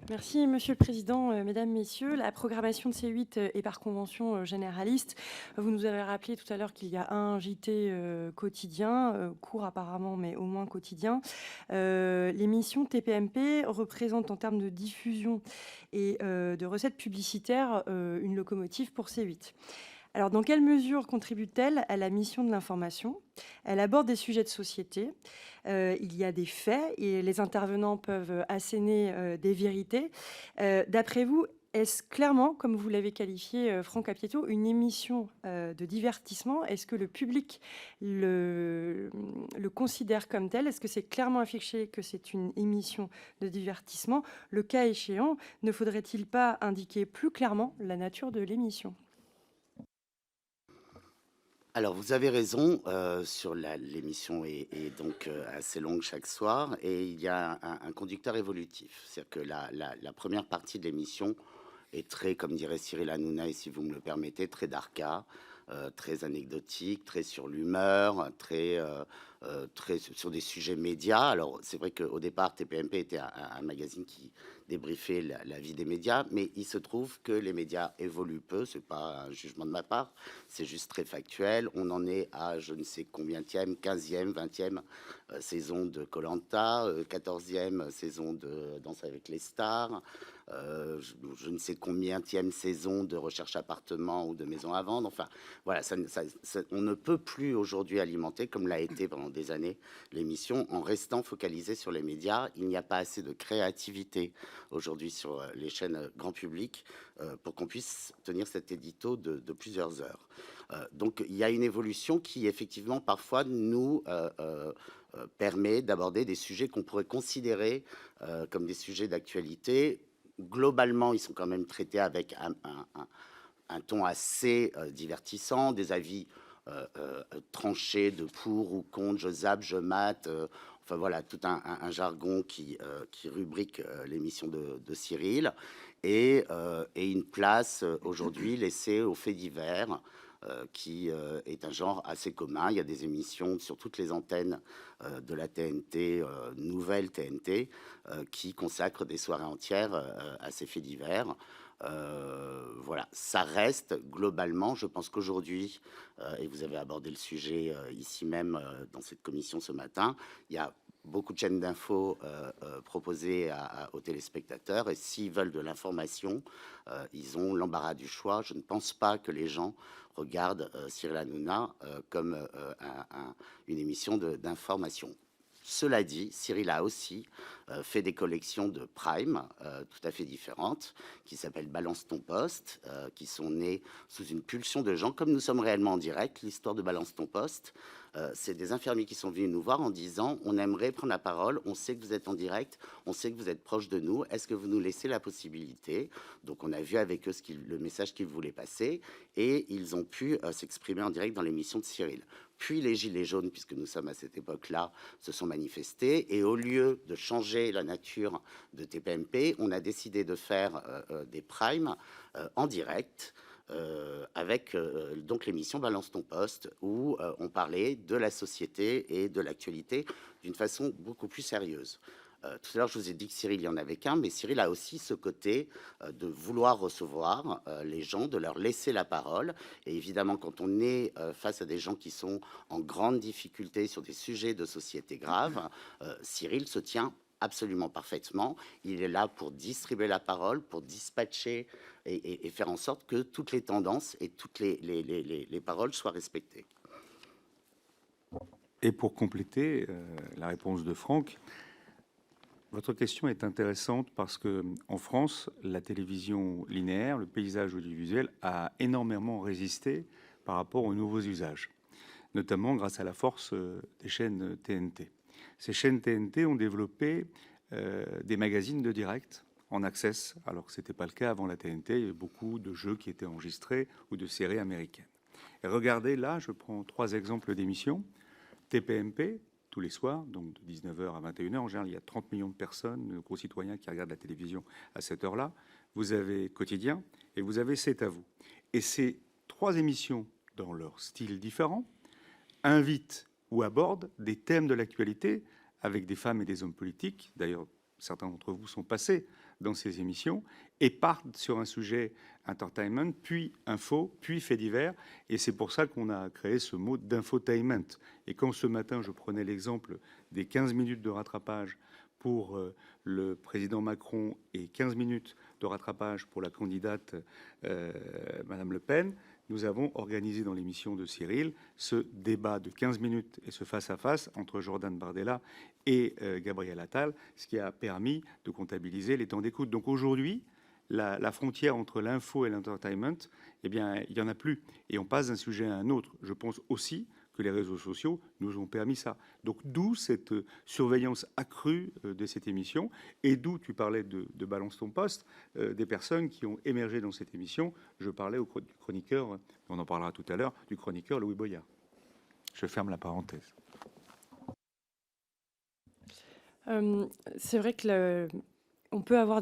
Merci Monsieur le Président, mesdames, messieurs. La programmation de C8 est par convention généraliste. Vous nous avez rappelé tout à l'heure qu'il y a un JT quotidien, court apparemment, mais au moins quotidien. L'émission TPMP représente en termes de diffusion et de recettes publicitaires une locomotive pour C8. Alors, dans quelle mesure contribue-t-elle à la mission de l'information? Elle aborde des sujets de société. Il y a des faits et les intervenants peuvent asséner des vérités. D'après vous, est-ce clairement, comme vous l'avez qualifié, Franck Apieto, une émission de divertissement? Est-ce que le public le considère comme tel? Est-ce que c'est clairement affiché que c'est une émission de divertissement? Le cas échéant, ne faudrait-il pas indiquer plus clairement la nature de l'émission? Alors, vous avez raison, sur l'émission est donc assez longue chaque soir et il y a un conducteur évolutif. C'est-à-dire que la première partie de l'émission est très, comme dirait Cyril Hanouna, et si vous me le permettez, très darka, très anecdotique, très sur l'humeur, très sur des sujets médias. Alors, c'est vrai qu'au départ, TPMP était un magazine qui débriefait la vie des médias, mais il se trouve que les médias évoluent peu, c'est pas un jugement de ma part, c'est juste très factuel. On en est à je ne sais combienième, 15e, 20e saison de koh 14e saison de Danse avec les stars, je ne sais combienième saison de Recherche appartement ou de Maison à vendre. Enfin, voilà, on ne peut plus aujourd'hui alimenter, comme l'a été pendant des années, l'émission en restant focalisé sur les médias. Il n'y a pas assez de créativité aujourd'hui sur les chaînes grand public pour qu'on puisse tenir cet édito de plusieurs heures. Donc il y a une évolution qui effectivement parfois nous permet d'aborder des sujets qu'on pourrait considérer comme des sujets d'actualité. Globalement, ils sont quand même traités avec un ton assez divertissant, des avis tranchés de pour ou contre, je zappe, je mate, enfin voilà, tout un jargon qui rubrique l'émission de Cyril, et une place aujourd'hui laissée aux faits divers, qui est un genre assez commun. Il y a des émissions sur toutes les antennes de la TNT, nouvelle TNT, qui consacrent des soirées entières à ces faits divers. Voilà, ça reste globalement, je pense qu'aujourd'hui, et vous avez abordé le sujet ici même dans cette commission ce matin, il y a beaucoup de chaînes d'infos proposées aux téléspectateurs, et s'ils veulent de l'information, ils ont l'embarras du choix. Je ne pense pas que les gens regardent Cyril Hanouna comme une émission d'information. Cela dit, Cyril a aussi fait des collections de Prime tout à fait différentes, qui s'appellent Balance ton poste, qui sont nées sous une pulsion de gens, comme nous sommes réellement en direct. L'histoire de Balance ton poste, c'est des infirmiers qui sont venus nous voir en disant on aimerait prendre la parole, on sait que vous êtes en direct, on sait que vous êtes proche de nous, est-ce que vous nous laissez la possibilité? Donc on a vu avec eux le message qu'ils voulaient passer, et ils ont pu s'exprimer en direct dans l'émission de Cyril. Puis les Gilets jaunes, puisque nous sommes à cette époque-là, se sont manifestés, et au lieu de changer la nature de TPMP, on a décidé de faire des primes en direct, avec donc l'émission Balance ton poste, où on parlait de la société et de l'actualité d'une façon beaucoup plus sérieuse. Tout à l'heure, je vous ai dit que Cyril, il n'y en avait qu'un, mais Cyril a aussi ce côté de vouloir recevoir les gens, de leur laisser la parole. Et évidemment, quand on est face à des gens qui sont en grande difficulté sur des sujets de société graves, Cyril se tient absolument parfaitement. Il est là pour distribuer la parole, pour dispatcher et faire en sorte que toutes les tendances et toutes les paroles soient respectées. Et pour compléter la réponse de Franck, votre question est intéressante parce que en France, la télévision linéaire, le paysage audiovisuel a énormément résisté par rapport aux nouveaux usages, notamment grâce à la force des chaînes TNT. Ces chaînes TNT ont développé des magazines de direct en access, alors que ce n'était pas le cas avant la TNT. Il y avait beaucoup de jeux qui étaient enregistrés ou de séries américaines. Et regardez là, je prends 3 exemples d'émissions. TPMP, tous les soirs, donc de 19h à 21h. En général, il y a 30 millions de personnes, de concitoyens qui regardent la télévision à cette heure-là. Vous avez Quotidien et vous avez C'est à vous. Et ces 3 émissions, dans leur style différent, invitent ou abordent des thèmes de l'actualité avec des femmes et des hommes politiques. D'ailleurs, certains d'entre vous sont passés dans ces émissions, et partent sur un sujet entertainment, puis info, puis fait divers. Et c'est pour ça qu'on a créé ce mot d'infotainment. Et quand ce matin, je prenais l'exemple des 15 minutes de rattrapage pour le président Macron et 15 minutes de rattrapage pour la candidate Madame Le Pen, nous avons organisé dans l'émission de Cyril ce débat de 15 minutes et ce face-à-face entre Jordan Bardella et Gabriel Attal, ce qui a permis de comptabiliser les temps d'écoute. Donc aujourd'hui, la frontière entre l'info et l'entertainment, eh bien, il n'y en a plus. Et on passe d'un sujet à un autre. Je pense aussi que les réseaux sociaux nous ont permis ça. Donc d'où cette surveillance accrue de cette émission, et d'où, tu parlais de Balance ton poste, des personnes qui ont émergé dans cette émission. Je parlais du chroniqueur, on en parlera tout à l'heure, du chroniqueur Louis Boyard. Je ferme la parenthèse. C'est vrai que on peut avoir des